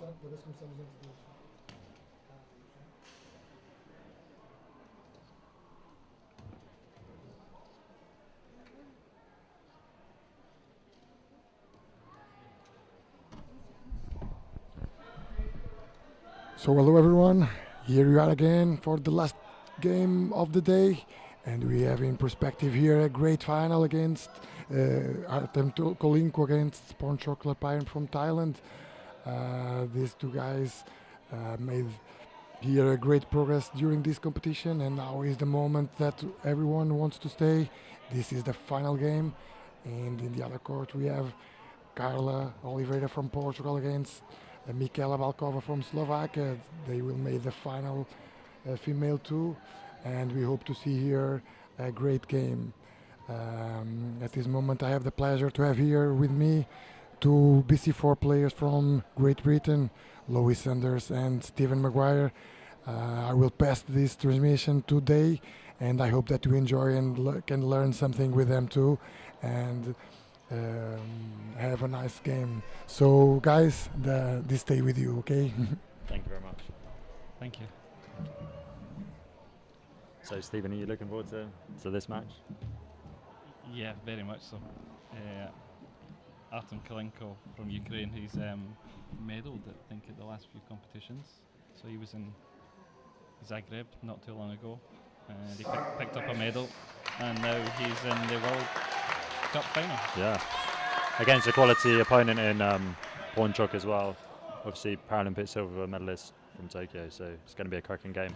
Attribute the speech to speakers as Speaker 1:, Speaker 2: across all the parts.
Speaker 1: So hello everyone, here we are again for the last game of the day, and we have in perspective here a great final against Artem Kolinko against Porncjock Larpyen from Thailand. These two guys made here a great progress during this competition, and now is the moment that everyone wants to stay. This is the final game, and in the other court we have Carla Oliveira from Portugal against Michaela Balkova from Slovakia. They will make the final female too, and we hope to see here a great game. At this moment I have the pleasure to have here with me two BC4 players from Great Britain, Lois Sanders and Stephen Maguire. I will pass this transmission today, and I hope that you enjoy and can learn something with them too, and have a nice game. So guys, this stay with you, okay?
Speaker 2: Thank you very much.
Speaker 3: Thank you.
Speaker 2: So Stephen, are you looking forward to this match?
Speaker 3: Yeah, very much so. Artem Kolinko from Ukraine, he's medalled, I think, at the last few competitions. So he was in Zagreb not too long ago, and he picked up a medal, and now he's in the World Cup final.
Speaker 2: Yeah, against a quality opponent in Porncjock as well. Obviously Paralympic silver medalist from Tokyo, so it's going to be a cracking game.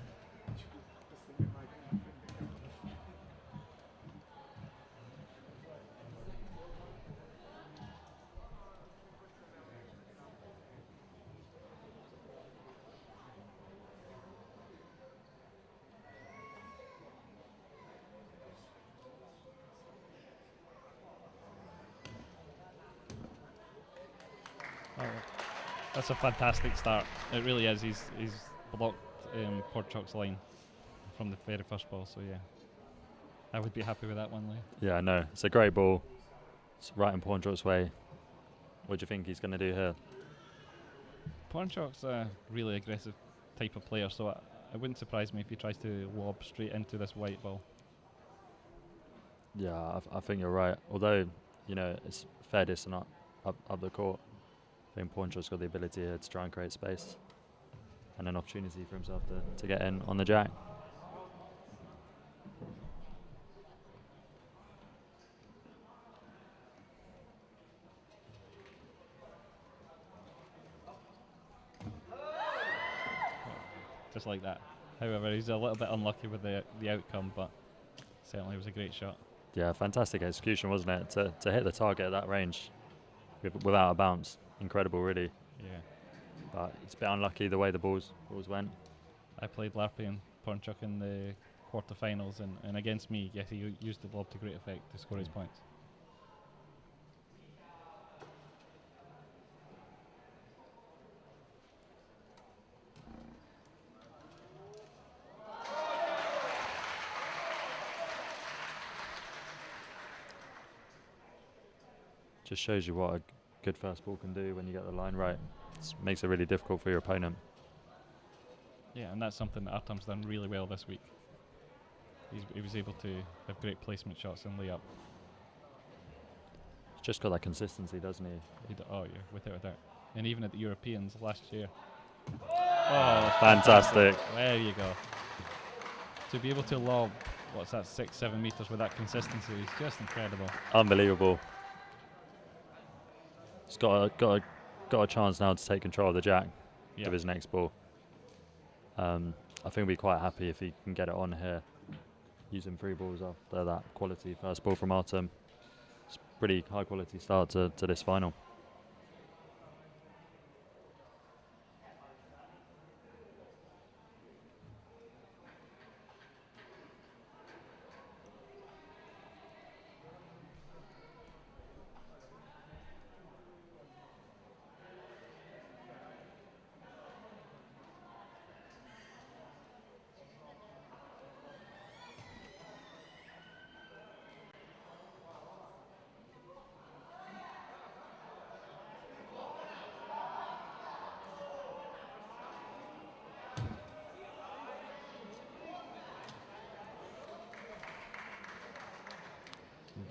Speaker 3: Oh, that's a fantastic start. It really is. He's blocked Porncjock's line from the very first ball. So yeah, I would be happy with that one, Lee.
Speaker 2: Yeah, no, it's a great ball. It's right in Porncjock's way. What do you think he's going to do here?
Speaker 3: Porncjock's a really aggressive type of player, so it wouldn't surprise me if he tries to lob straight into this white ball.
Speaker 2: Yeah, I think you're right. Although, you know, it's fair distance up the court. I think Porncjock's got the ability here to try and create space and an opportunity for himself to get in on the jack.
Speaker 3: Just like that. However, he's a little bit unlucky with the outcome, but certainly it was a great shot.
Speaker 2: Yeah, fantastic execution, wasn't it? To hit the target at that range without a bounce. Incredible, really.
Speaker 3: Yeah.
Speaker 2: But it's a bit unlucky the way the balls went.
Speaker 3: I played Larpyen Porncjock in the quarterfinals, and against me, yes, he used the lob to great effect to score his points.
Speaker 2: Just shows you what a good first ball can do when you get the line right. It makes it really difficult for your opponent.
Speaker 3: Yeah, and that's something that Artem's done really well this week. He was able to have great placement shots and lay up.
Speaker 2: He's just got that consistency, doesn't he?
Speaker 3: Oh yeah, without a doubt. And even at the Europeans last year.
Speaker 2: Oh, fantastic.
Speaker 3: There you go. To be able to lob, what's that, 6-7 meters with that consistency is just incredible.
Speaker 2: Unbelievable. He's got a chance now to take control of the jack of his next ball. I think we'll be quite happy if he can get it on here, using 3 balls after that quality first ball from Artem. It's a pretty high quality start to this final.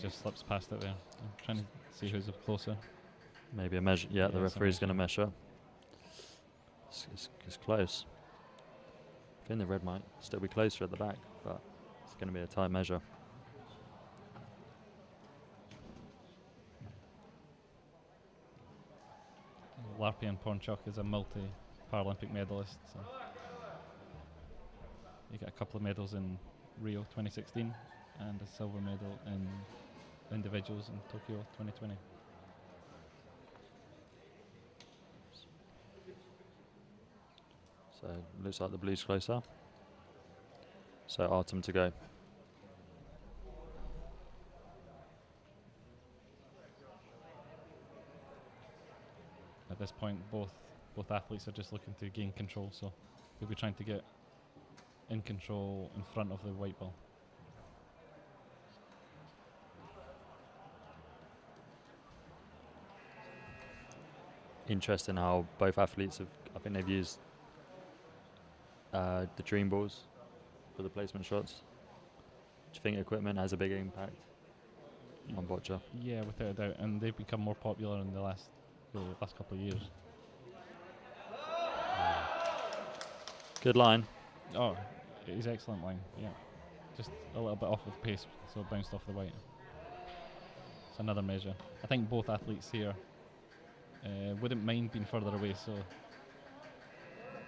Speaker 3: just slips past it there. I'm trying to see who's closer.
Speaker 2: Maybe a measure. Yeah, the
Speaker 3: Yeah, it's a
Speaker 2: referee's going to measure. It's close. I think the red might still be closer at the back, but it's going to be a tight measure.
Speaker 3: Larpyen Porncjock is a multi-Paralympic medalist. So he got a couple of medals in Rio 2016 and a silver medal in individuals in Tokyo 2020.
Speaker 2: So looks like the blue's closer. So Artem to go.
Speaker 3: At this point, both athletes are just looking to gain control, so we'll be trying to get in control in front of the white ball.
Speaker 2: Interesting how both athletes have, I think they've used the dream balls for the placement shots. Do you think equipment has a big impact on boccia?
Speaker 3: Yeah, without a doubt, and they've become more popular in the last couple of years.
Speaker 2: Good line.
Speaker 3: Oh, it is excellent line. Yeah, just a little bit off of pace, so it bounced off the white. It's another measure. I think both athletes here wouldn't mind being further away, so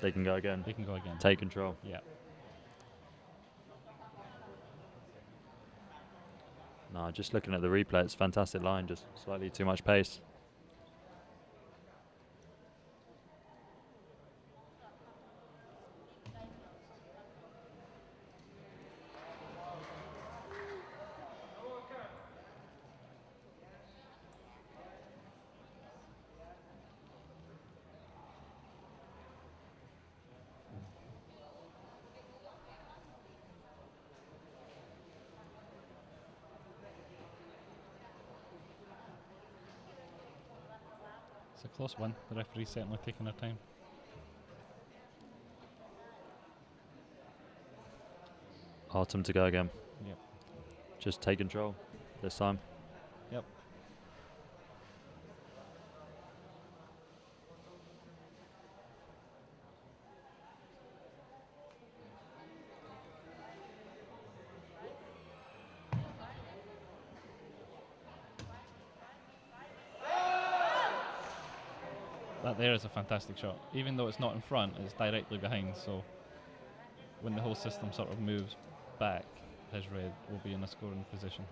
Speaker 2: They can go again.
Speaker 3: they can go again.
Speaker 2: Take control.
Speaker 3: Yeah.
Speaker 2: No, just looking at the replay, it's a fantastic line, just slightly too much pace.
Speaker 3: It's a close one. The referee's certainly taking their time.
Speaker 2: Artem to go again.
Speaker 3: Yep.
Speaker 2: Just take control this time.
Speaker 3: Yep. That there is a fantastic shot. Even though it's not in front, it's directly behind, so when the whole system sort of moves back, his red will be in a scoring position.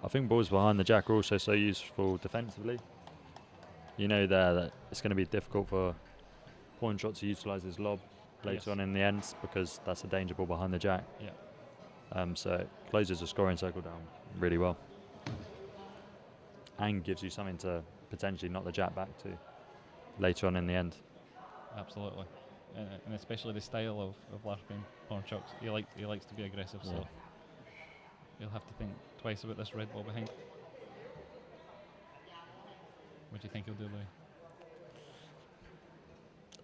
Speaker 2: I think balls behind the jack are also so useful defensively. You know there that it's going to be difficult for Porncjock to utilise his lob later on in the ends because that's a danger ball behind the jack.
Speaker 3: Yeah.
Speaker 2: So it closes the scoring circle down really well. And gives you something to potentially knock the jack back to later on in the end.
Speaker 3: Absolutely. And especially the style of Larpyen Porncjock. He likes to be aggressive, so you'll have to think twice about this red ball behind. What do you think he'll do, Louis?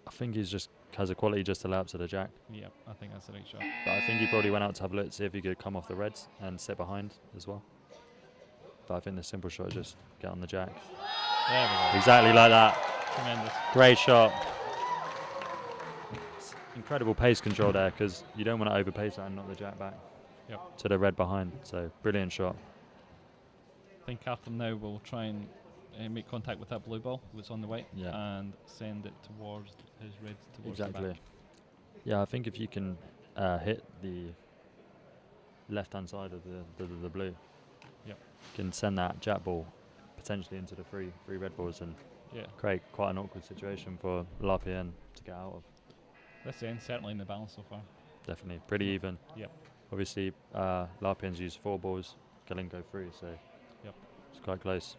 Speaker 2: I think he's just has a quality just to lay up to the jack.
Speaker 3: Yeah, I think that's the right shot.
Speaker 2: But I think he probably went out to have a look to see if he could come off the reds and sit behind as well. But I think the simple shot is just get on the jack.
Speaker 3: There we go.
Speaker 2: Exactly like that.
Speaker 3: Tremendous.
Speaker 2: Great shot. It's incredible pace control there because you don't want to overpace that and knock the jack back to the red behind. So brilliant shot.
Speaker 3: I think Artem now will try and make contact with that blue ball that's on the white and send it towards his red towards the back.
Speaker 2: Yeah, I think if you can hit the left-hand side of the blue, you can send that jack ball potentially into the three red balls and create quite an awkward situation for Larpyen to get out of.
Speaker 3: This end certainly in the balance so far.
Speaker 2: Definitely, pretty even.
Speaker 3: Yep.
Speaker 2: Obviously, Larpyen's used 4 balls, Kolinko 3, so it's quite close.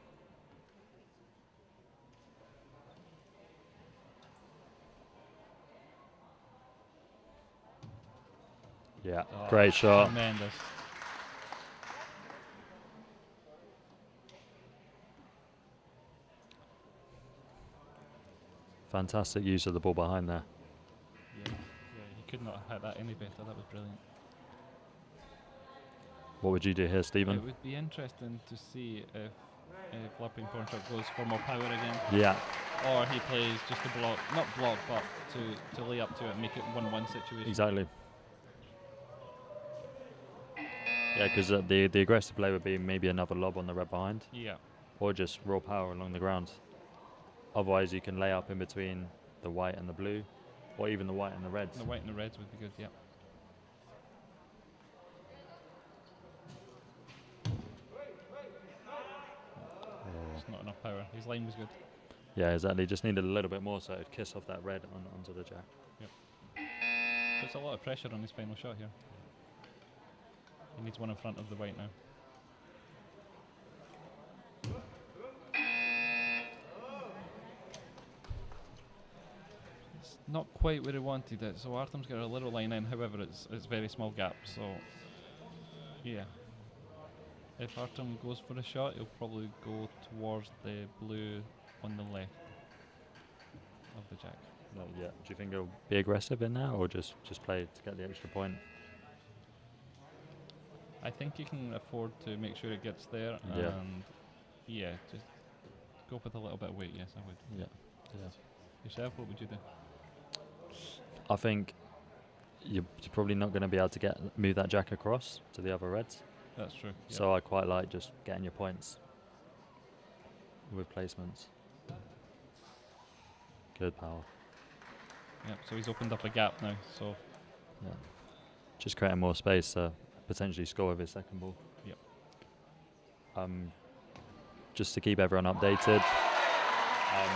Speaker 2: Yeah, great shot.
Speaker 3: Tremendous.
Speaker 2: Fantastic use of the ball behind there.
Speaker 3: Yeah, he could not have hit that any better. That was brilliant.
Speaker 2: What would you do here, Stephen?
Speaker 3: It would be interesting to see if Larpyen Porncjock goes for more power again,
Speaker 2: Yeah,
Speaker 3: or he plays just to block, not block, but to lay up to it and make it 1-1 situation.
Speaker 2: exactly. Yeah, because the aggressive play would be maybe another lob on the red behind,
Speaker 3: Yeah.
Speaker 2: or just raw power along the ground. Otherwise, you can lay up in between the white and the blue, or even the white and the reds.
Speaker 3: The white and the reds would be good, yeah. Just not enough power. His line was good.
Speaker 2: Yeah, exactly. Just needed a little bit more so it'd kiss off that red onto the jack.
Speaker 3: Puts a lot of pressure on his final shot here. He needs one in front of the white now. It's not quite where he wanted it, so Artem's got a little line in, however it's very small gap, so yeah. If Artem goes for a shot, he'll probably go towards the blue on the left of the jack.
Speaker 2: No, yeah. Do you think he'll be aggressive in that, or just play to get the extra point?
Speaker 3: I think you can afford to make sure it gets there,
Speaker 2: Yeah.
Speaker 3: and yeah, just go with a little bit of weight. Yes, I would.
Speaker 2: Yeah. Yeah.
Speaker 3: Yourself, what would you do?
Speaker 2: I think you're probably not going to be able to move that jack across to the other reds.
Speaker 3: That's true. Yeah.
Speaker 2: So I quite like just getting your points with placements. Good power.
Speaker 3: Yep, so he's opened up a gap now, so
Speaker 2: Yeah. Just creating more space to potentially score with his second ball.
Speaker 3: Yep.
Speaker 2: Just to keep everyone updated,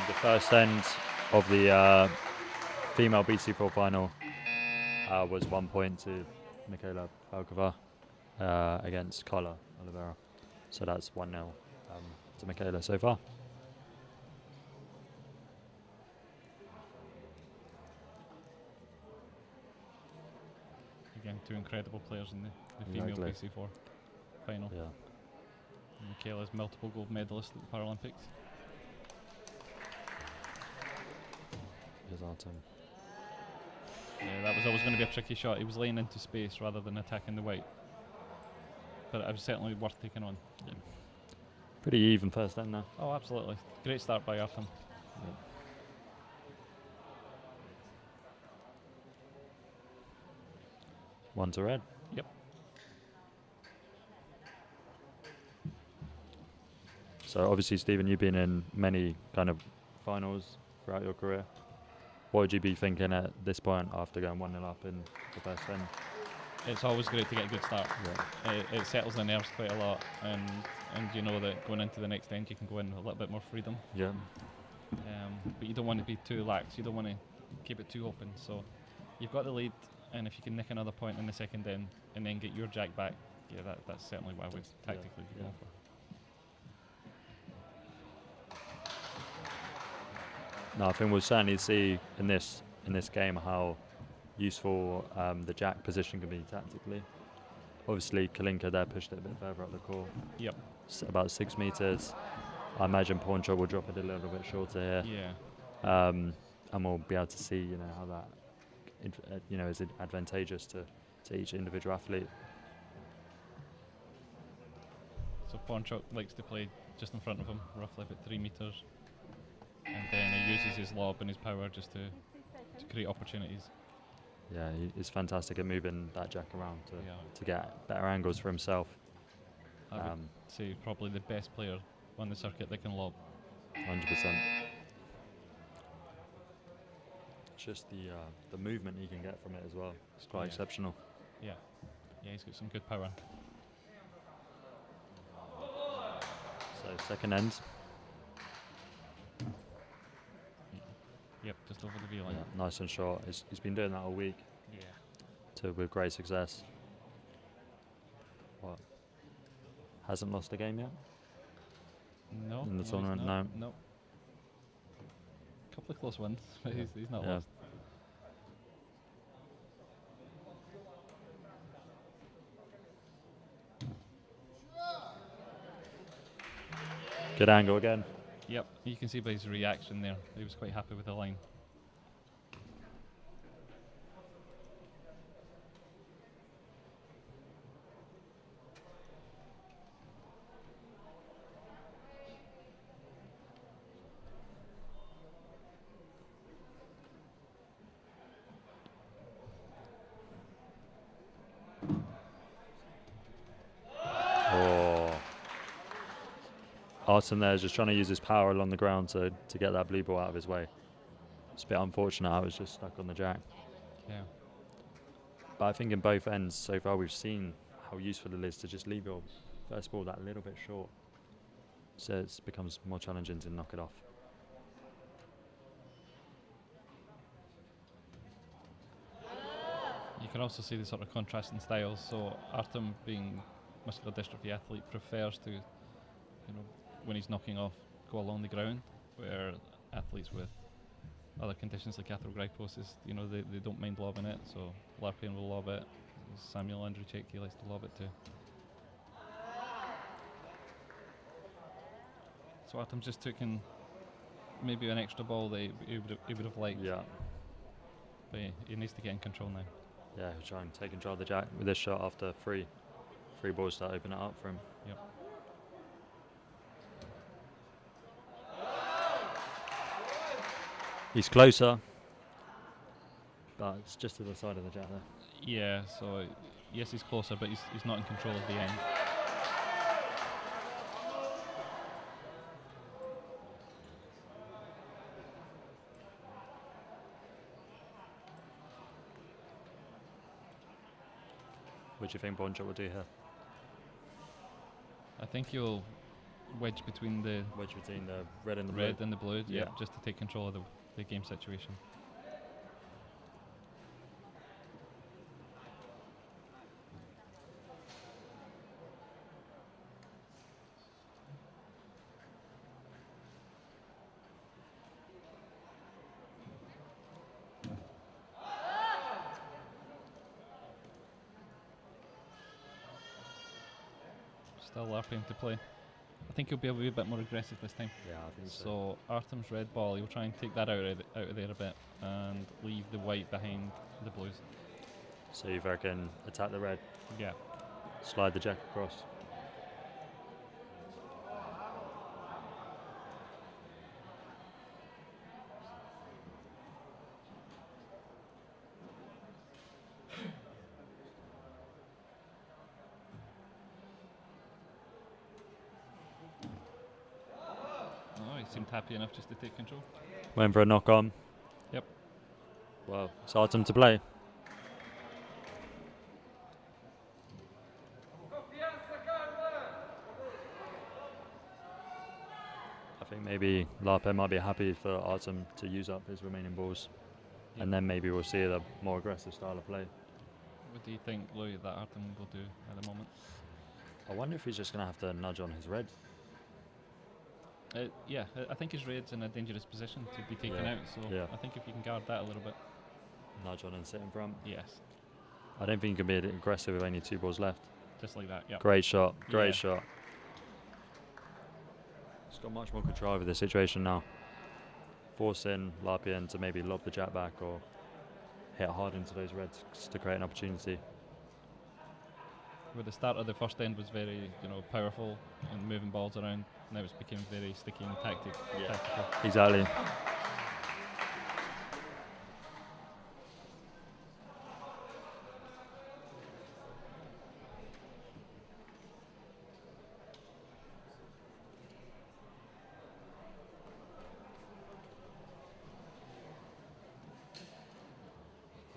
Speaker 2: the first end of the female BC4 final was 1 point to Michaela Falkova against Carla Oliveira. So that's 1-0 to Michaela so far.
Speaker 3: again, two incredible players in the female
Speaker 2: Exactly.
Speaker 3: BC4 final.
Speaker 2: Yeah.
Speaker 3: Michaela's multiple gold medalist at the Paralympics.
Speaker 2: Here's Artem.
Speaker 3: Yeah, that was always going to be a tricky shot. He was laying into space rather than attacking the white. But it was certainly worth taking on.
Speaker 2: Yeah. Pretty even first end now.
Speaker 3: Oh, absolutely. Great start by Artem.
Speaker 2: Yeah. One to red.
Speaker 3: Yep.
Speaker 2: So obviously, Stephen, you've been in many kind of finals throughout your career. What would you be thinking at this point after going 1-0 up in the first end?
Speaker 3: It's always great to get a good start.
Speaker 2: Yeah.
Speaker 3: It settles the nerves quite a lot, and you know that going into the next end you can go in with a little bit more freedom.
Speaker 2: Yeah.
Speaker 3: But you don't want to be too lax. You don't want to keep it too open. So you've got the lead, and if you can nick another point in the second end and then get your jack back, yeah, that's certainly what I would tactically be going for.
Speaker 2: No, I think we'll certainly see in this game how useful the jack position can be tactically. Obviously, Kolinko there pushed it a bit further up the court.
Speaker 3: Yep.
Speaker 2: About 6 meters. I imagine Porncjock will drop it a little bit shorter here.
Speaker 3: Yeah.
Speaker 2: And we'll be able to see, how that, is advantageous to each individual athlete.
Speaker 3: So Porncjock likes to play just in front of him, roughly about 3 meters. And then he uses his lob and his power just to create opportunities.
Speaker 2: Yeah, he's fantastic at moving that jack around
Speaker 3: Yeah.
Speaker 2: to get better angles for himself.
Speaker 3: I would say probably the best player on the circuit that can lob.
Speaker 2: 100%. It's just the movement he can get from it as well. It's quite exceptional.
Speaker 3: Yeah. Yeah, he's got some good power.
Speaker 2: So second end.
Speaker 3: Yep, just over the V line.
Speaker 2: Yeah, nice and short. He's been doing that all week
Speaker 3: Yeah.
Speaker 2: with great success. What? Hasn't lost a game yet?
Speaker 3: No.
Speaker 2: In the
Speaker 3: he's
Speaker 2: tournament,
Speaker 3: not.
Speaker 2: no.
Speaker 3: No. Couple of close ones, but
Speaker 2: Yeah.
Speaker 3: he's not
Speaker 2: Yeah.
Speaker 3: lost.
Speaker 2: Good angle again.
Speaker 3: Yep, you can see by his reaction there. He was quite happy with the line.
Speaker 2: Artem there is just trying to use his power along the ground to get that blue ball out of his way. It's a bit unfortunate I was just stuck on the jack.
Speaker 3: Yeah.
Speaker 2: But I think in both ends so far we've seen how useful it is to just leave your first ball that little bit short. So it becomes more challenging to knock it off.
Speaker 3: You can also see the sort of contrast in styles. So Artem, being muscular dystrophy athlete, prefers to, when he's knocking off, go along the ground, where athletes with other conditions like arthrogryposis, they don't mind lobbing it. So Larpyen will lob it. Samuel Andrzejczyk, he likes to lob it too. So Artem's just taking maybe an extra ball that he would have liked.
Speaker 2: Yeah.
Speaker 3: But he needs to get in control now.
Speaker 2: Yeah, he'll try and take control of the jack with this shot after three balls to open it up for him.
Speaker 3: Yep.
Speaker 2: He's closer, but it's just to the side of the jack there.
Speaker 3: Yeah, so yes, he's closer, but he's not in control of the end.
Speaker 2: What do you think Porncjock will do here?
Speaker 3: I think he'll wedge between the
Speaker 2: Wedge between the red and the
Speaker 3: red
Speaker 2: blue.
Speaker 3: and the blue,
Speaker 2: Yeah.
Speaker 3: just to take control of the game situation. Still Larpyen to play. I think he'll be a wee bit more aggressive this time.
Speaker 2: Yeah, I think so.
Speaker 3: So Artem's red ball, he'll try and take that out of there a bit and leave the white behind the blues.
Speaker 2: So you reckon attack the red,
Speaker 3: Yeah.
Speaker 2: slide the jack across.
Speaker 3: Oh, he seemed happy enough just to take control.
Speaker 2: Went for a knock on.
Speaker 3: Yep.
Speaker 2: Well, it's Artem to play. I think maybe Larpyen might be happy for Artem to use up his remaining balls.
Speaker 3: Yep.
Speaker 2: And then maybe we'll see the more aggressive style of play.
Speaker 3: What do you think, Louis, that Artem will do at the moment?
Speaker 2: I wonder if he's just going to have to nudge on his red.
Speaker 3: Yeah, I think his red's in a dangerous position to be taken
Speaker 2: Yeah.
Speaker 3: out, so
Speaker 2: Yeah.
Speaker 3: I think if you can guard that a little bit.
Speaker 2: Nudge on and sit in front.
Speaker 3: Yes,
Speaker 2: I don't think you can be aggressive with only 2 balls left.
Speaker 3: just like that, yeah.
Speaker 2: Great shot, great
Speaker 3: Yeah.
Speaker 2: shot. He's got much more control over the situation now. Forcing Larpyen to maybe lob the jack back or hit hard into those reds to create an opportunity.
Speaker 3: Where the start of the first end was very, powerful and moving balls around, now it's become very sticky and tactical.
Speaker 2: Exactly.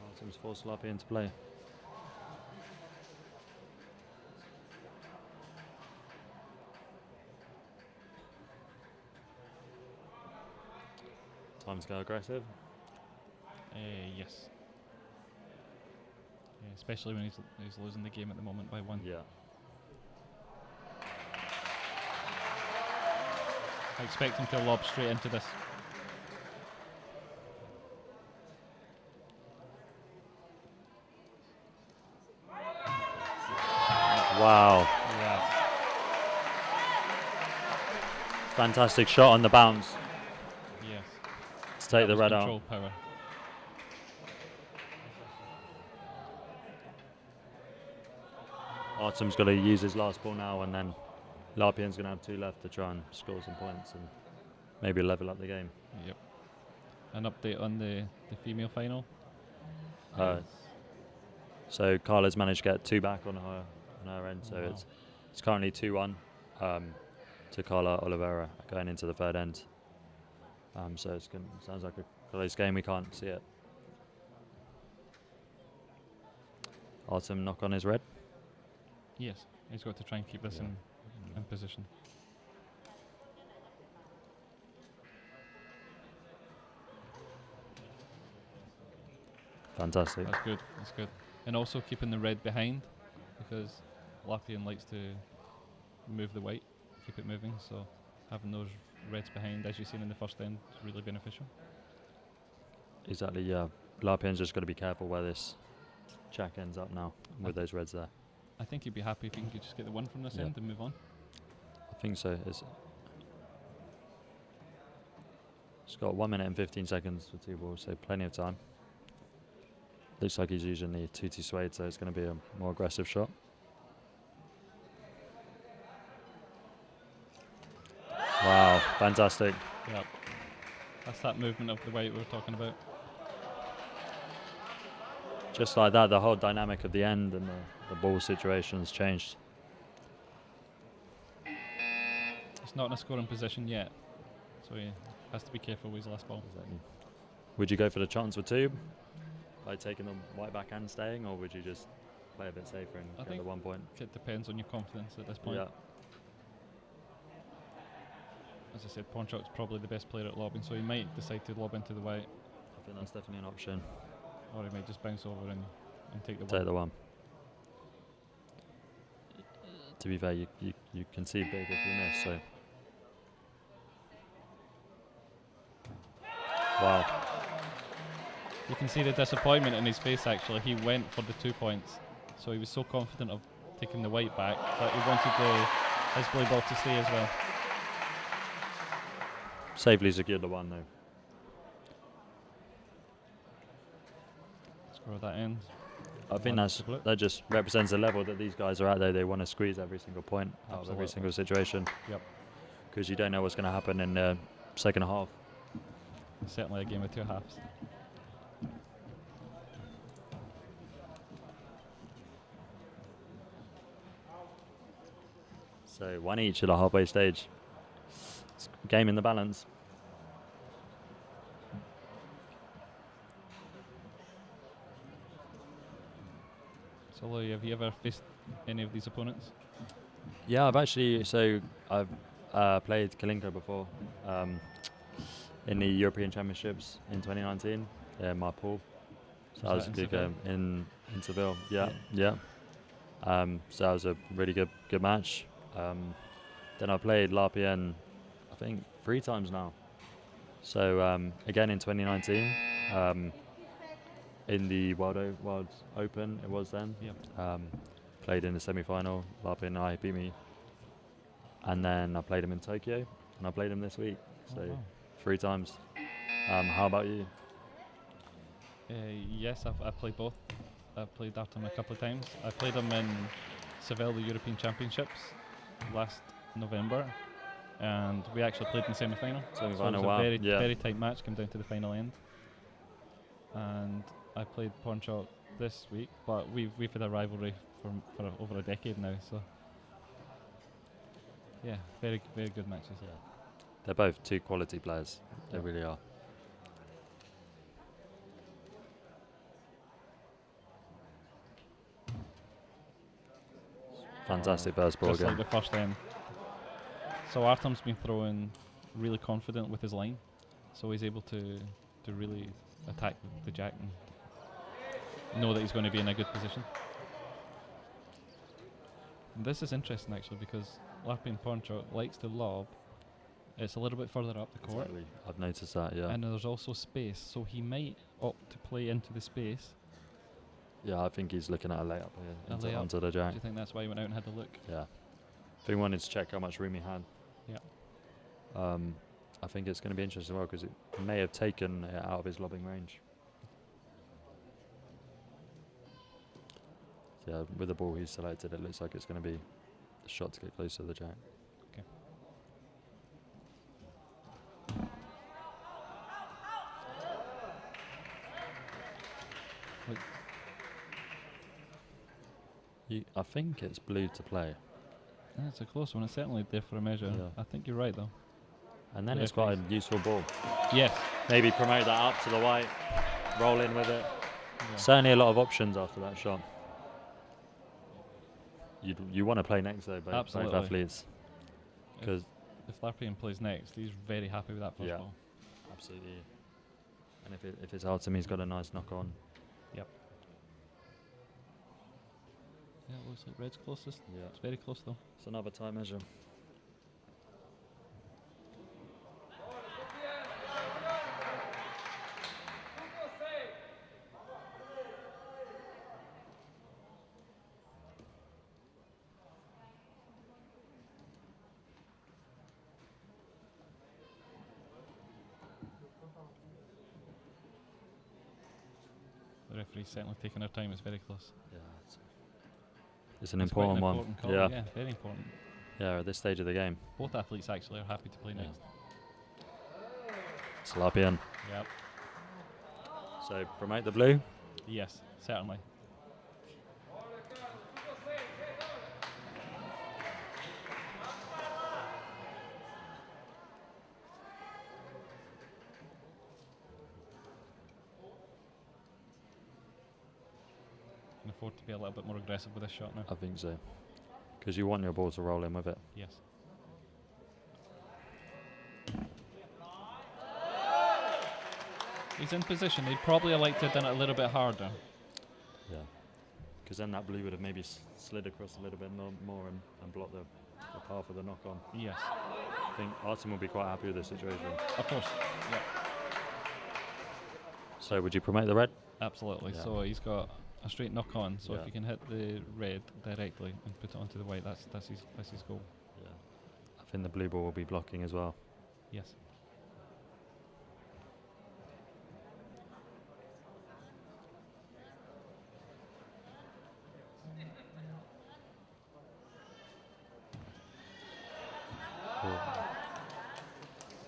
Speaker 2: Artem's forced Larpyen to play. Time to go aggressive.
Speaker 3: Yes. Yeah, especially when he's losing the game at the moment by 1.
Speaker 2: Yeah.
Speaker 3: I expect him to lob straight into this.
Speaker 2: Wow.
Speaker 3: Yeah.
Speaker 2: Fantastic shot on the bounce
Speaker 3: Yes.
Speaker 2: to take the red out.
Speaker 3: Control power.
Speaker 2: Artem's got to use his last ball now, and then Larpyen's going to have 2 left to try and score some points and maybe level up the game.
Speaker 3: Yep. An update on the female final.
Speaker 2: So Carla's managed to get 2 back on her end, so
Speaker 3: Wow.
Speaker 2: it's currently 2-1. to Carla Oliveira going into the third end. So sounds like a close game. We can't see it. Artem knock on his red.
Speaker 3: Yes, he's got to try and keep this in position.
Speaker 2: Fantastic.
Speaker 3: That's good. That's good. And also keeping the red behind, because Larpyen likes to move the white, keep it moving. So having those reds behind, as you've seen in the first end, is really beneficial.
Speaker 2: Exactly. Yeah. Larpyen's just got to be careful where this jack ends up now with those reds there.
Speaker 3: I think he'd be happy if he can just get the one from this end and move on.
Speaker 2: I think so. It's got 1 minute and 15 seconds for 2 balls, so plenty of time. Looks like he's using the 2-2 suede, so it's going to be a more aggressive shot. Wow, fantastic.
Speaker 3: Yep. That's that movement of the white we were talking about.
Speaker 2: Just like that, the whole dynamic of the end and the ball situation has changed.
Speaker 3: It's not in a scoring position yet, so he has to be careful with his last ball.
Speaker 2: Exactly. Would you go for the chance with two by taking the white back and staying, or would you just play a bit safer and get the 1 point?
Speaker 3: It depends on your confidence at this point.
Speaker 2: Yeah.
Speaker 3: As I said, Porncjock's probably the best player at lobbing, so he might decide to lob into the white.
Speaker 2: I think that's definitely an option.
Speaker 3: Or he might just bounce over and take the one.
Speaker 2: Take the one. To be fair, you can see big if you miss, so. Wow.
Speaker 3: You can see the disappointment in his face actually. He went for the 2 points. So he was so confident of taking the white back, but he wanted his blue ball to stay as well.
Speaker 2: Safely secured the one though.
Speaker 3: Score that end.
Speaker 2: I think that just represents the level that these guys are at though. They want to squeeze every single point out of every single situation.
Speaker 3: Yep.
Speaker 2: Because you don't know what's going to happen in the second half.
Speaker 3: Certainly a game of two halves.
Speaker 2: So one each at the halfway stage. It's game in the balance.
Speaker 3: So Louis, have you ever faced any of these opponents?
Speaker 2: Yeah, I've played Kolinko before in the European Championships in 2019 in my pool. So that was a good game in Seville. Yeah. So that was a really good match. Then I played Larpyen, I think 3 times now. So again in 2019 in the World Open it was then.
Speaker 3: Yep.
Speaker 2: Played in the semi-final. Larpyen and I beat me. And then I played him in Tokyo, and I played him this week. So 3 times. How about you?
Speaker 3: Yes, I've played both. I've played Artem a couple of times. I played him in Seville, the European Championships, last November, and we actually played in the semi-final. So it was a very tight match, came down to the final end. And I played Porncjock this week, but we've had a rivalry for over a decade now. So yeah, very good matches.
Speaker 2: Yeah, they're both 2 quality players. They really are. Fantastic first ball
Speaker 3: Just
Speaker 2: again.
Speaker 3: like the first end. So Artem's been throwing really confident with his line, so he's able to really attack the jack and know that he's going to be in a good position. And this is interesting actually, because Larpyen Porncjock likes to lob. It's a little bit further up the court.
Speaker 2: Exactly. I've noticed that, yeah.
Speaker 3: And there's also space, so he might opt to play into the space.
Speaker 2: Yeah, I think he's looking at a layup here onto the jack.
Speaker 3: Do you think that's why he went out and had a look?
Speaker 2: Yeah. I think he wanted to check how much room he had.
Speaker 3: Yeah.
Speaker 2: I think it's going to be interesting as well, because it may have taken it out of his lobbing range. Yeah, with the ball he's selected, it looks like it's going to be a shot to get close to the jack.
Speaker 3: Okay.
Speaker 2: I think it's blue to play.
Speaker 3: That's a close one. It's certainly there for a measure.
Speaker 2: Yeah.
Speaker 3: I think you're right, though.
Speaker 2: And then
Speaker 3: The
Speaker 2: it's quite a
Speaker 3: referees.
Speaker 2: useful ball.
Speaker 3: Yes.
Speaker 2: Maybe promote that up to the white, roll in with it.
Speaker 3: Yeah.
Speaker 2: Certainly a lot of options after that shot. You want to play next though, both
Speaker 3: Absolutely.
Speaker 2: athletes. Because
Speaker 3: If Larpyen plays next, he's very happy with that first
Speaker 2: Yeah.
Speaker 3: ball.
Speaker 2: absolutely. And if it's Artem, he's got a nice knock on.
Speaker 3: Yeah, it looks like red's closest.
Speaker 2: Yeah.
Speaker 3: It's very close, though.
Speaker 2: It's another tight measure.
Speaker 3: The referee's certainly taking her time. It's very close.
Speaker 2: Yeah. It's an
Speaker 3: It's quite an
Speaker 2: important one.
Speaker 3: important call,
Speaker 2: Yeah.
Speaker 3: very important.
Speaker 2: Yeah, at this stage of the game.
Speaker 3: Both athletes actually are happy to play
Speaker 2: Yeah.
Speaker 3: next.
Speaker 2: It's Larpyen.
Speaker 3: Yep.
Speaker 2: So promote the blue.
Speaker 3: Yes, certainly. Can afford to be a little bit more aggressive with this shot now.
Speaker 2: I think so. Because you want your ball to roll in with it.
Speaker 3: Yes. He's in position. He'd probably have liked to have done it a little bit harder.
Speaker 2: Yeah. Because then that blue would have maybe slid across a little bit more and blocked the path of the knock on.
Speaker 3: Yes,
Speaker 2: I think Artem will be quite happy with this situation.
Speaker 3: of course. Yeah,
Speaker 2: So would you promote the red?
Speaker 3: absolutely.
Speaker 2: Yeah.
Speaker 3: So he's got a straight knock on. So
Speaker 2: Yeah.
Speaker 3: if you can hit the red directly and put it onto the white, that's his goal.
Speaker 2: Yeah. I think the blue ball will be blocking as well.
Speaker 3: Yes.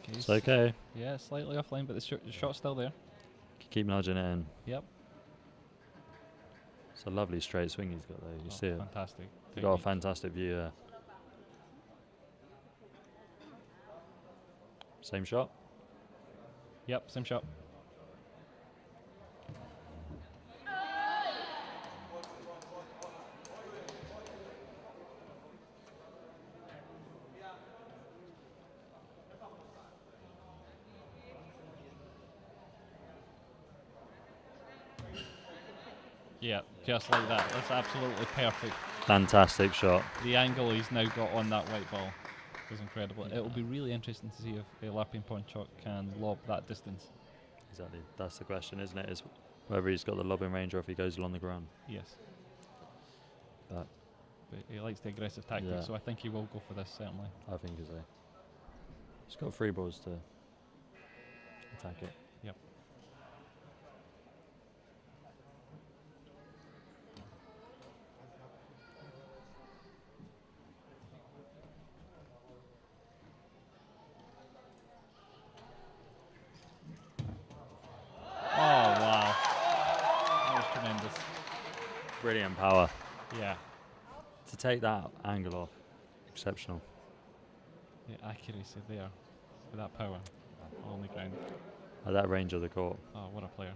Speaker 3: Okay,
Speaker 2: It's okay.
Speaker 3: Yeah, slightly offline, but the shot's still there.
Speaker 2: Keep nudging it in.
Speaker 3: Yep.
Speaker 2: It's a lovely straight swing he's got there. You see it.
Speaker 3: Fantastic.
Speaker 2: You've got a
Speaker 3: technique.
Speaker 2: fantastic view there. Same shot.
Speaker 3: Yep, same shot. Yeah, just like that. That's absolutely perfect.
Speaker 2: Fantastic shot.
Speaker 3: The angle he's now got on that white ball is incredible. It will be really interesting to see if Larpyen Porncjock can lob that distance.
Speaker 2: Exactly. That's the question, isn't it? Is whether he's got the lobbing range or if he goes along the ground.
Speaker 3: Yes.
Speaker 2: But
Speaker 3: But he likes the aggressive tactics,
Speaker 2: Yeah.
Speaker 3: so I think he will go for this, certainly.
Speaker 2: I think so. He's got free balls to attack it.
Speaker 3: Yep. Oh, wow. That was tremendous.
Speaker 2: Brilliant power.
Speaker 3: Yeah.
Speaker 2: To take that angle off, exceptional.
Speaker 3: The accuracy there with that power on the ground.
Speaker 2: At that range of the court.
Speaker 3: Oh, what a player.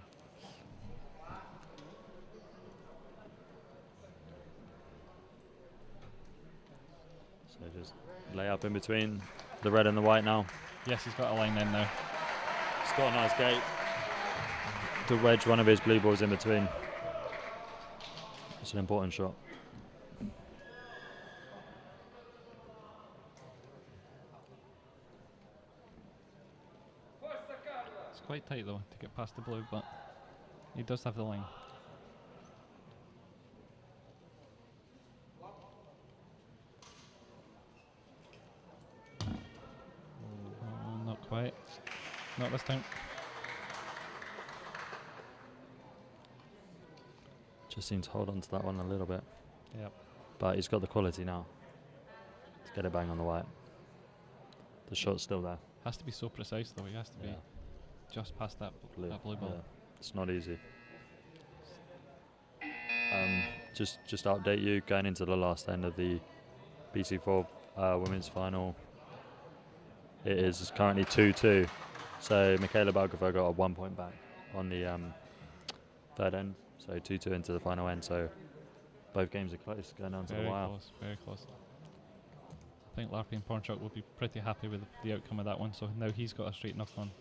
Speaker 2: So just lay up in between the red and the white now.
Speaker 3: Yes, he's got a line in now.
Speaker 2: He's got a nice gate to wedge one of his blue balls in between. It's an important shot.
Speaker 3: It's quite tight though to get past the blue, but he does have the line. Oh, not quite. Not this time.
Speaker 2: Just seems to hold on to that one a little bit.
Speaker 3: Yep.
Speaker 2: But he's got the quality now to get it bang on the white. The shot's still there.
Speaker 3: Has to be so precise though. He has to be just past that that blue ball.
Speaker 2: Yeah. It's not easy. Just to update you, going into the last end of the BC4 women's final. It is currently 2-2. So Michaela Balgova got a 1 point back on the third end. So 2-2 into the final end. So both games are close, going down to the wire.
Speaker 3: Close, very close. I think Larpyen Porncjock will be pretty happy with the outcome of that one. So now he's got a straight knock on.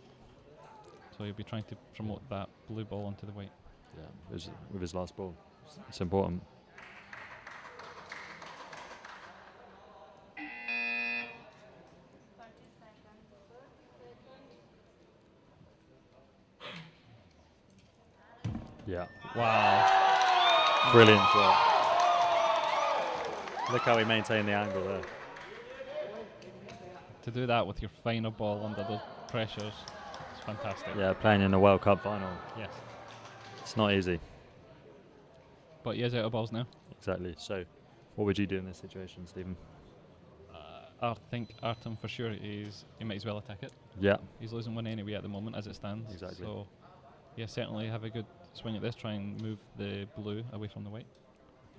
Speaker 3: So he'll be trying to promote that blue ball onto the white.
Speaker 2: Yeah, with his last ball. It's important. Yeah.
Speaker 3: Wow.
Speaker 2: Brilliant shot. Look how he maintained the angle there.
Speaker 3: To do that with your final ball under those pressures, it's fantastic.
Speaker 2: Yeah, playing in a World Cup final.
Speaker 3: Yes.
Speaker 2: It's not easy.
Speaker 3: But he is out of balls now.
Speaker 2: Exactly. So, what would you do in this situation, Stephen?
Speaker 3: I think Artem for sure he might as well attack it.
Speaker 2: Yeah.
Speaker 3: He's losing one anyway at the moment as it stands.
Speaker 2: Exactly.
Speaker 3: So, yeah, certainly have a good swing at this. Try and move the blue away from the white,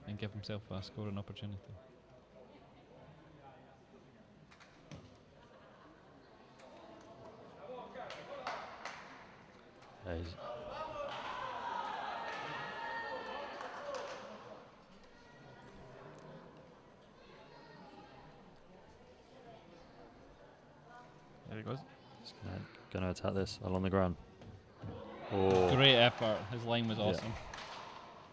Speaker 3: and give himself a scoring opportunity.
Speaker 2: Yeah,
Speaker 3: There he goes.
Speaker 2: he's going to attack this along the ground. Oh,
Speaker 3: Great effort. His line was awesome.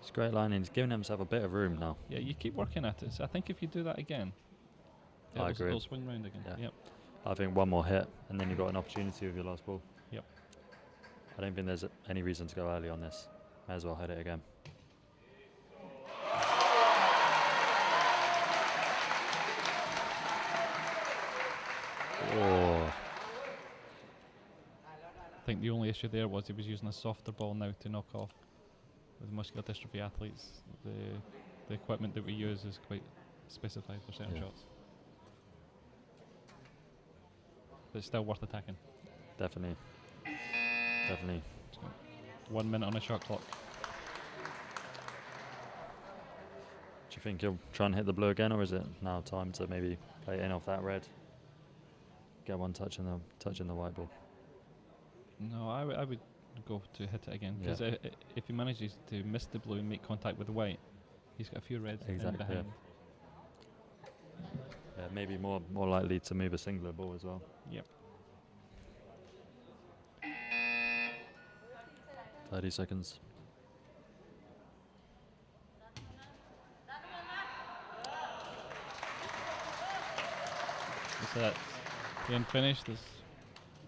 Speaker 2: it's great lining. He's giving himself a bit of room now.
Speaker 3: Yeah, you keep working at it. So I think if you do that again,
Speaker 2: I agree.
Speaker 3: it'll swing round again.
Speaker 2: Yeah.
Speaker 3: Yep.
Speaker 2: I think one more hit, and then you've got an opportunity with your last ball.
Speaker 3: Yep.
Speaker 2: I don't think there's any reason to go early on this. May as well hit it again. Oh,
Speaker 3: I think the only issue there was he was using a softer ball now to knock off. With muscular dystrophy athletes, the equipment that we use is quite specified for certain
Speaker 2: Yeah.
Speaker 3: shots. But it's still worth attacking.
Speaker 2: definitely. Definitely.
Speaker 3: 1 minute on a shot clock.
Speaker 2: Do you think he'll try and hit the blue again, or is it now time to maybe play it in off that red? Get one touch in the white ball.
Speaker 3: No, I would go to hit it again, because
Speaker 2: Yeah.
Speaker 3: if he manages to miss the blue and make contact with the white, he's got a few reds in
Speaker 2: Exactly, yeah.
Speaker 3: behind.
Speaker 2: Yeah, maybe more likely to move a singular ball as well.
Speaker 3: Yep.
Speaker 2: 30 seconds.
Speaker 3: So that's the end finished. There's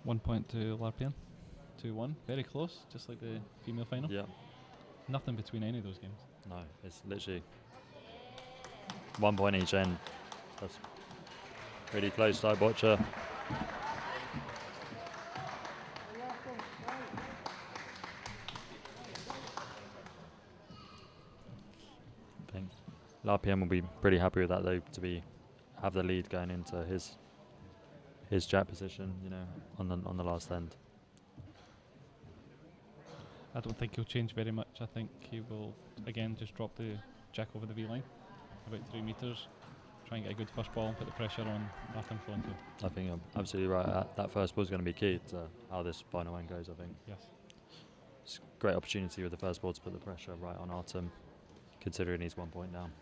Speaker 3: 1 point to Larpyen. 2-1. Very close, just like the female final.
Speaker 2: Yeah.
Speaker 3: Nothing between any of those games.
Speaker 2: No, it's literally 1 point each end. That's pretty close, side watcher. I think Larpyen will be pretty happy with that though, to have the lead going into his jack position, you know, on the last end.
Speaker 3: I don't think he'll change very much. I think he will again just drop the jack over the V line, about 3 meters, try and get a good first ball and put the pressure on Artem Kolinko.
Speaker 2: I think I'm absolutely right. That first ball is going to be key to how this final end goes, I think.
Speaker 3: Yes.
Speaker 2: It's a great opportunity with the first ball to put the pressure right on Artem, considering he's 1 point down.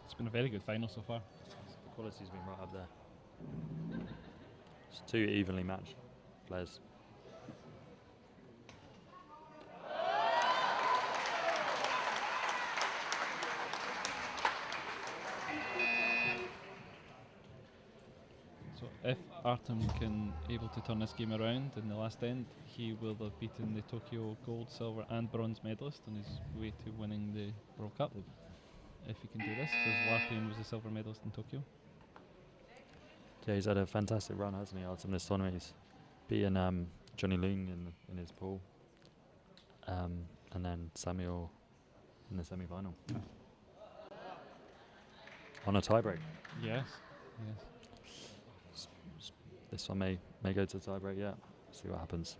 Speaker 3: It's been a very good final so far.
Speaker 2: The quality's been right up there. It's 2 evenly matched players.
Speaker 3: So if Artem can able to turn this game around in the last end, he will have beaten the Tokyo gold, silver and bronze medalist on his way to winning the World Cup. If he can do this, because Larpyen was the silver medalist in Tokyo.
Speaker 2: Yeah, he's had a fantastic run, hasn't he, Artem, this tournament? He's beaten Johnny Ling in his pool, and then Samuel in the semi-final. On a tiebreak.
Speaker 3: Yes.
Speaker 2: This one may go to tiebreak, yeah. See what happens.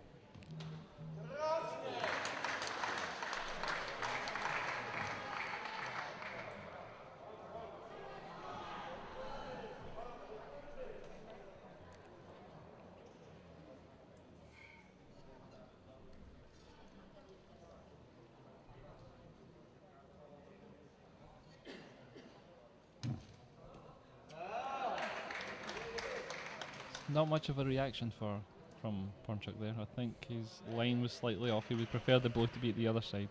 Speaker 3: not much of a reaction from Porncjock there. I think his line was slightly off. He would prefer the blue to be at the other side.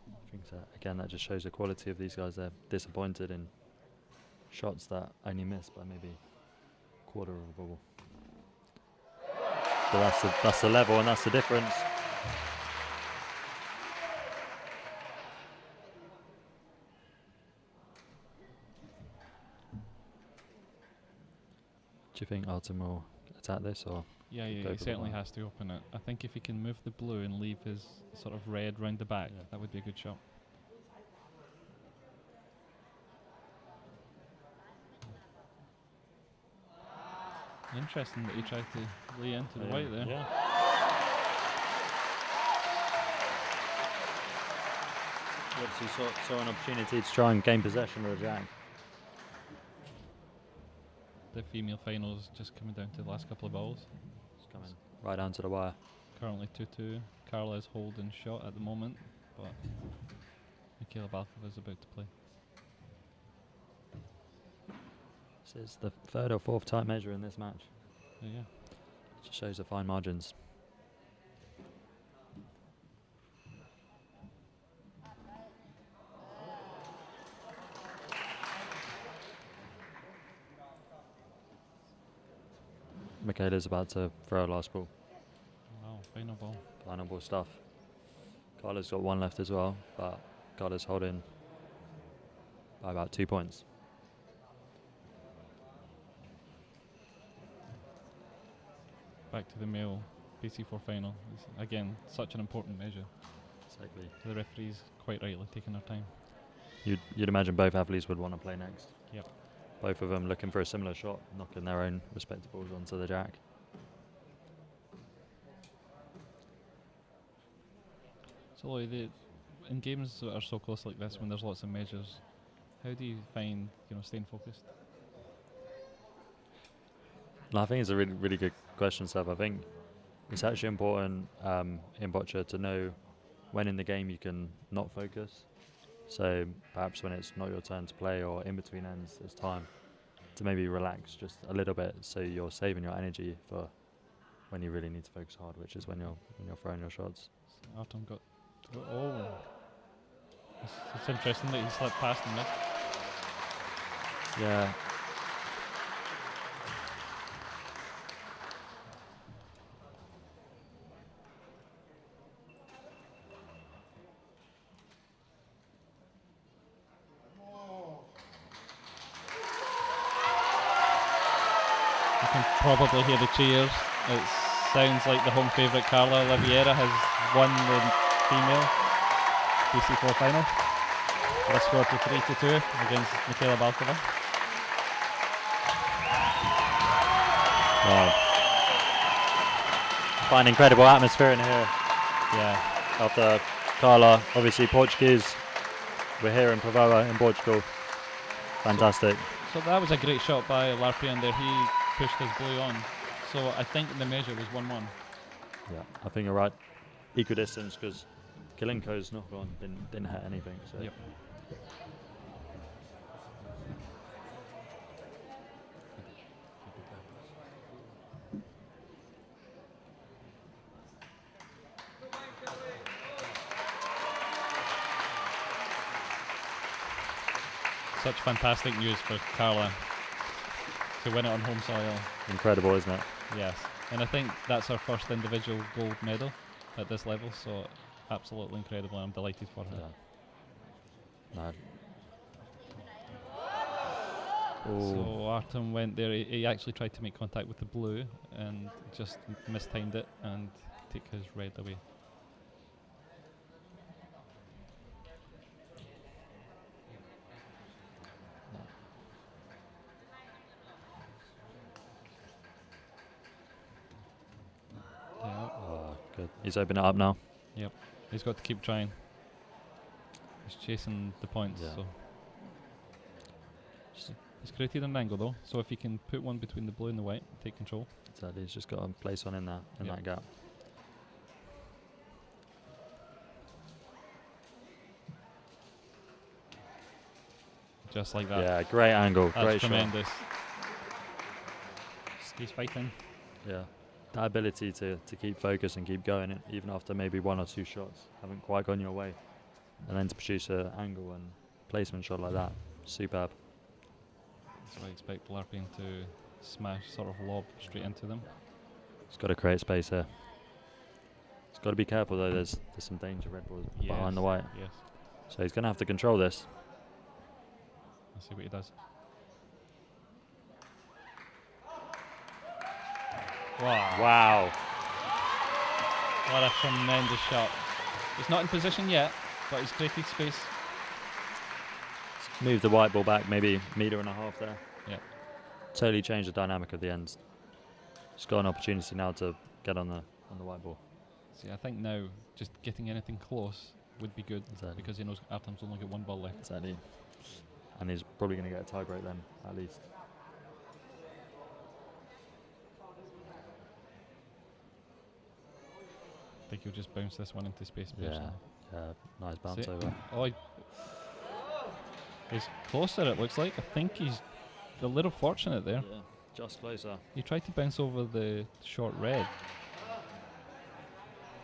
Speaker 2: I think that, again, that just shows the quality of these guys. They're disappointed in shots that only miss by maybe a quarter of a ball. But that's the level, and that's the difference. Do you think Artem will attack this, or?
Speaker 3: Yeah,
Speaker 2: go
Speaker 3: he
Speaker 2: for the
Speaker 3: certainly
Speaker 2: line?
Speaker 3: has to open it. I think if he can move the blue and leave his sort of red round the back,
Speaker 2: Yeah.
Speaker 3: that would be a good shot. Interesting that he tried to lay into the white there.
Speaker 2: Yeah. He obviously saw an opportunity to try and gain possession of the jack.
Speaker 3: The female finals just coming down to the last couple of balls.
Speaker 2: It's coming right down to the wire.
Speaker 3: Currently 2-2. Carla is holding shot at the moment, but Mikhaila Balkova is about to play.
Speaker 2: This is the third or fourth tight measure in this match.
Speaker 3: Yeah.
Speaker 2: Just shows the fine margins. Michaela's about to throw a last ball.
Speaker 3: Wow, final ball.
Speaker 2: Final ball stuff. Carla's got one left as well, but Carla's holding by about 2 points.
Speaker 3: Back to the male BC4 final. It's, again, such an important measure.
Speaker 2: Exactly.
Speaker 3: So the referees quite rightly taking their time.
Speaker 2: You'd imagine both athletes would want to play next.
Speaker 3: Yep.
Speaker 2: Both of them looking for a similar shot, knocking their own respective balls onto the jack.
Speaker 3: So Lloyd, in games that are so close like this, when there's lots of measures, how do you find staying focused?
Speaker 2: No, I think it's a really, really good question, Seb. I think it's actually important in bocce to know when in the game you can not focus. So perhaps when it's not your turn to play or in between ends, it's time to maybe relax just a little bit, so you're saving your energy for when you really need to focus hard, which is when you're throwing your shots.
Speaker 3: So Artem got oh, it's interesting that he slipped past and missed.
Speaker 2: Yeah.
Speaker 3: You can probably hear the cheers. It sounds like the home favourite Carla Oliveira has won the female BC4 final with a score to 3-2 against Mikhaila Balkova.
Speaker 2: Wow. Quite an incredible atmosphere in here.
Speaker 3: Yeah,
Speaker 2: After Carla, obviously Portuguese. We're here in Privada in Portugal. Fantastic.
Speaker 3: so that was a great shot by Larpyen there. He pushed his blue on. So I think the measure was 1-1.
Speaker 2: Yeah, I think you're right. Equal distance, because Kolinko's knock on didn't hit anything. So.
Speaker 3: Yep. Such fantastic news for Carla to win it on home soil.
Speaker 2: Incredible, isn't it?
Speaker 3: Yes, and I think that's her first individual gold medal at this level, so absolutely incredible. I'm delighted for her.
Speaker 2: Yeah. No.
Speaker 3: So Artem went there. He actually tried to make contact with the blue and just mistimed it and took his red away. Yeah,
Speaker 2: Oh, good. He's opened it up now.
Speaker 3: he's got to keep trying. He's chasing the points,
Speaker 2: Yeah.
Speaker 3: so he's created an angle though. So if he can put one between the blue and the white, take control.
Speaker 2: Exactly. He's just got to place one in there, in
Speaker 3: Yeah.
Speaker 2: that gap.
Speaker 3: Just like that.
Speaker 2: Yeah, great angle.
Speaker 3: That's
Speaker 2: Great shot.
Speaker 3: tremendous. He's fighting.
Speaker 2: Yeah. That ability to keep focus and keep going, even after maybe 1 or 2 shots haven't quite gone your way. And then to produce an angle and placement shot like that, superb.
Speaker 3: So I expect Larpyen to smash, sort of lob straight into them.
Speaker 2: He's got to create space here. He's got to be careful though, there's some danger red balls behind the white.
Speaker 3: Yes.
Speaker 2: So he's going to have to control this.
Speaker 3: Let's see what he does. Wow.
Speaker 2: Wow.
Speaker 3: What a tremendous shot. He's not in position yet, but he's created space.
Speaker 2: Move the white ball back maybe 1.5 meters there.
Speaker 3: Yeah.
Speaker 2: Totally changed the dynamic of the ends. He's got an opportunity now to get on the white ball.
Speaker 3: See, I think now just getting anything close would be good,
Speaker 2: Exactly.
Speaker 3: because he knows Artem's only got 1 ball left.
Speaker 2: Exactly. And he's probably going to get a tie break then, at least.
Speaker 3: I think he'll just bounce this one into space.
Speaker 2: Yeah, nice bounce
Speaker 3: See?
Speaker 2: over.
Speaker 3: Oh, he's closer, it looks like. I think he's a little fortunate there.
Speaker 2: Yeah, just closer.
Speaker 3: He tried to bounce over the short red,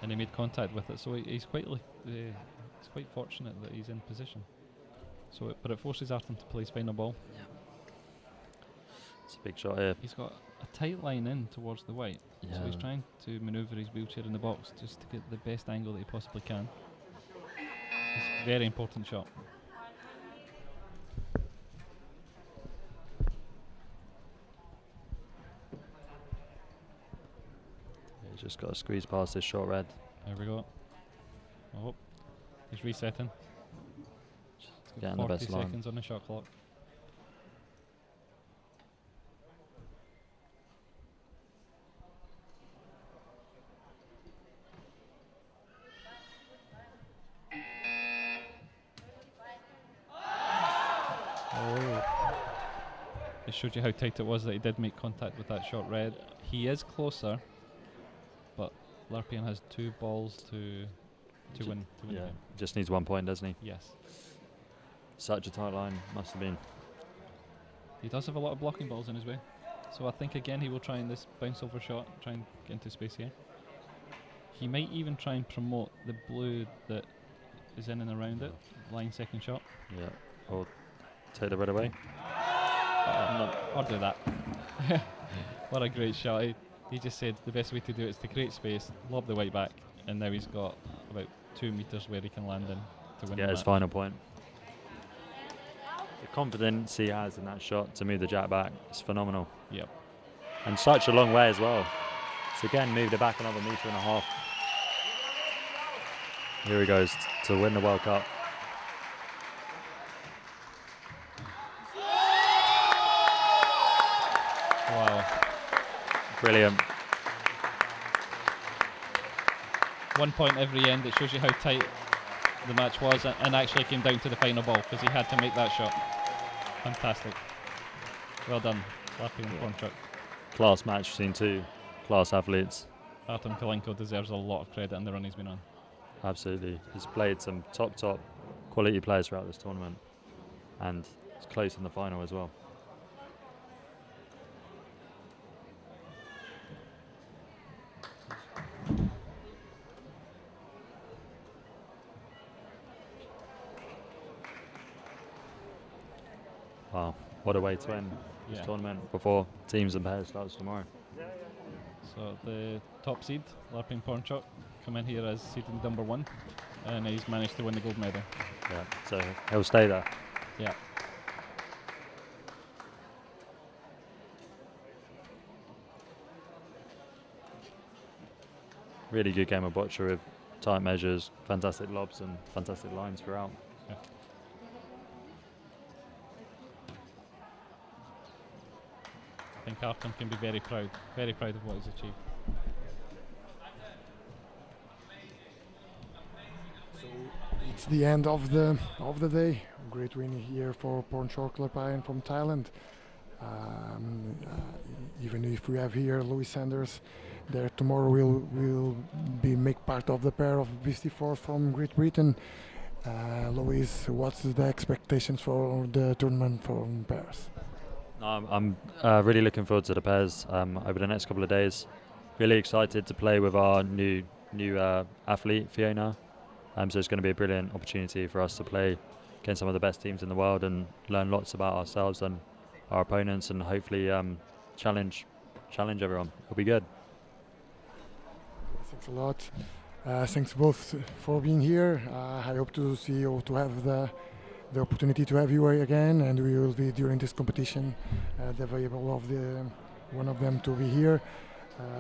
Speaker 3: and he made contact with it. So he's quite he's quite fortunate that he's in position. So, but it forces Artem to play his final ball.
Speaker 2: Yeah. It's a big shot here.
Speaker 3: He's got a tight line in towards the white,
Speaker 2: Yeah.
Speaker 3: so he's trying to manoeuvre his wheelchair in the box just to get the best angle that he possibly can. It's a very important shot.
Speaker 2: He's just got to squeeze past this short red.
Speaker 3: There we go. Oh, he's resetting. He's got
Speaker 2: Getting the
Speaker 3: 40
Speaker 2: best line.
Speaker 3: seconds on the shot clock. Oh. It showed you how tight it was that he did make contact with that short red. He is closer, but Larpyen has 2 balls to win the
Speaker 2: Yeah,
Speaker 3: game.
Speaker 2: just needs 1 point, doesn't he?
Speaker 3: Yes.
Speaker 2: Such a tight line, must have been.
Speaker 3: He does have a lot of blocking balls in his way. So I think again he will try in this bounce over shot, try and get into space here. He might even try and promote the blue that is in and around it, line second shot.
Speaker 2: Yeah, or take the red away.
Speaker 3: Or do that. What a great shot. He just said the best way to do it is to create space, lob the white back, and now he's got about 2 meters where he can land in to win
Speaker 2: Get
Speaker 3: the
Speaker 2: his
Speaker 3: match.
Speaker 2: final point. The confidence he has in that shot to move the jack back is phenomenal.
Speaker 3: Yep.
Speaker 2: And such a long way as well. So again, moved it back another 1.5 meters. Here he goes to win the World Cup.
Speaker 3: Wow.
Speaker 2: Brilliant.
Speaker 3: 1 point every end. It shows you how tight the match was, and actually came down to the final ball because he had to make that shot. Fantastic. Well done, Larpyen and Porncjock.
Speaker 2: Class match between 2 class athletes.
Speaker 3: Artem Kolinko deserves a lot of credit in the run he's been on.
Speaker 2: Absolutely. He's played some top quality players throughout this tournament. And it's close in the final as well. Wow, what a way to end this
Speaker 3: Yeah.
Speaker 2: tournament before teams and pairs starts tomorrow.
Speaker 3: So the top seed, Larpyen Porncjock, come in here as seeded number 1, and he's managed to win the gold medal.
Speaker 2: Yeah, so he'll stay there.
Speaker 3: Yeah.
Speaker 2: Really good game of bocce with tight measures, fantastic lobs and fantastic lines throughout.
Speaker 3: Yeah. I think Artem can be very proud of what he's achieved.
Speaker 1: It's the end of the day. Great win here for Porncjock Larpyen from Thailand. Even if we have here Louis Sanders, there tomorrow will be make part of the pair of BC4 from Great Britain. Louis, what's the expectations for the tournament from pairs?
Speaker 2: No, I'm really looking forward to the pairs over the next couple of days. Really excited to play with our new athlete Fiona. So it's going to be a brilliant opportunity for us to play against some of the best teams in the world and learn lots about ourselves and our opponents, and hopefully challenge everyone. It'll be good.
Speaker 1: Thanks a lot. Thanks both for being here. I hope to see you, to have the opportunity to have you again, and we will be during this competition the available of the one of them to be here.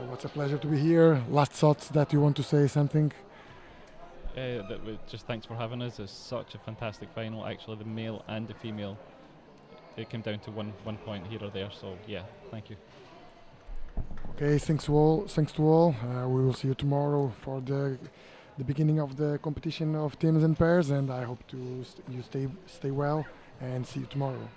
Speaker 1: What's a pleasure to be here. Last thoughts that you want to say something?
Speaker 3: Just thanks for having us. It's such a fantastic final. Actually, the male and the female, it came down to one point here or there. So yeah, thank you.
Speaker 1: Okay, thanks to all. Thanks to all. We will see you tomorrow for the beginning of the competition of teams and pairs, and I hope to you stay well and see you tomorrow.